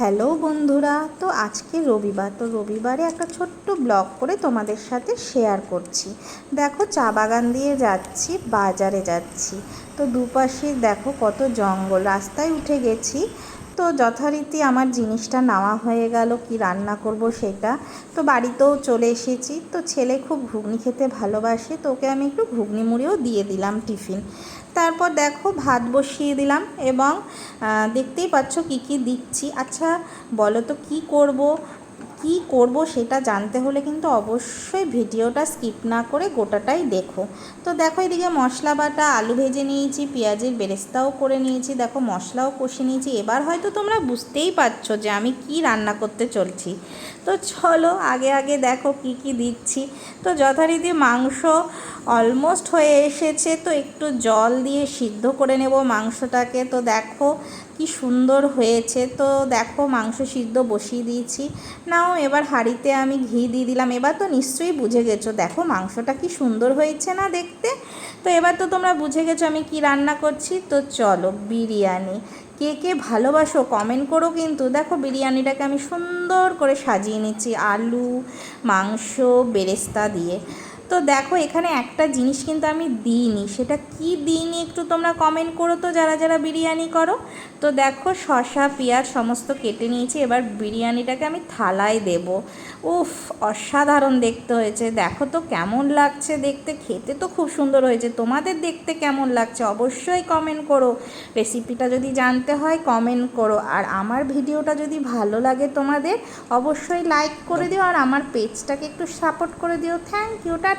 Hello বন্ধুরা, তো আজকে রবিবার, তো রবিবারে একটা ছোট্ট ব্লগ করে তোমাদের সাথে শেয়ার করছি। দেখো, চা বাগান দিয়ে যাচ্ছি, বাজারে যাচ্ছি। তো দুপাশে দেখো কত জঙ্গল, রাস্তায় উঠে গেছি। তো যথারীতি আমার জিনিসটা নেওয়া হয়ে গেল, কি রান্না করব সেটা। তো বাড়িতেও চলে এসেছি। তো ছেলে খুব ঘুগনি খেতে ভালোবাসে, তো ওকে আমি একটু ঘুগনি মুড়িও দিয়ে দিলাম টিফিন। তারপর দেখো ভাত বসিয়ে দিলাম এবং দেখতেই পাচ্ছ কি কি দিচ্ছি। আচ্ছা বলো তো কি করব সেটা জানতে হলে কিন্তু অবশ্যই ভিডিওটা স্কিপ না করে গোটাটাই দেখো। তো দেখো এদিকে মশলা বাটা, আলু ভেজে নিয়েছি, পেঁয়াজের বেরেস্তাও করে নিয়েছি, দেখো মশলাও কষে নিয়েছি। এবার হয়তো তোমরা বুঝতেই পারছো যে আমি কি রান্না করতে চলছি। তো চলো আগে আগে দেখো কি কি দিচ্ছি। তো যথারীতি মাংস অলমোস্ট হয়ে এসেছে, তো একটু জল দিয়ে সিদ্ধ করে নেব মাংসটাকে। তো দেখো কি সুন্দর হয়েছে। তো দেখো মাংস সিদ্ধ বসিয়ে দিয়েছি। নাও এবার হাঁড়িতে আমি ঘি দিয়ে দিলাম। এবার তো নিশ্চয়ই বুঝে গেছো, দেখো মাংসটা কি সুন্দর হয়েছে না দেখতে। তো এবার তো তোমরা বুঝে গেছো আমি কি রান্না করছি। তো চলো, বিরিয়ানি। কে কে ভালোবাসো কমেন্ট করো কিন্তু। দেখো বিরিয়ানিটাকে আমি সুন্দর করে সাজিয়ে নিচ্ছি আলু, মাংস, বেরেস্তা দিয়ে। তো দেখো এখানে একটা জিনিস কিন্তু আমি দিইনি, সেটা কি দিইনি একটু তোমরা কমেন্ট করো তো, যারা যারা বিরিয়ানি করো। তো দেখো শসা পেঁয়াজ সমস্ত কেটে নিয়েছি। এবার বিরিয়ানিটাকে আমি থালায় দেব। উফ, অসাধারণ দেখতে হয়েছে। দেখো তো কেমন লাগছে দেখতে, খেতে তো খুব সুন্দর হয়েছে। তোমাদের দেখতে কেমন লাগছে অবশ্যই কমেন্ট করো। রেসিপিটা যদি জানতে হয় কমেন্ট করো। আর আমার ভিডিওটা যদি ভালো লাগে তোমাদের অবশ্যই লাইক করে দিও, আর আমার পেজটাকে একটু সাপোর্ট করে দিও। Thank you, tata.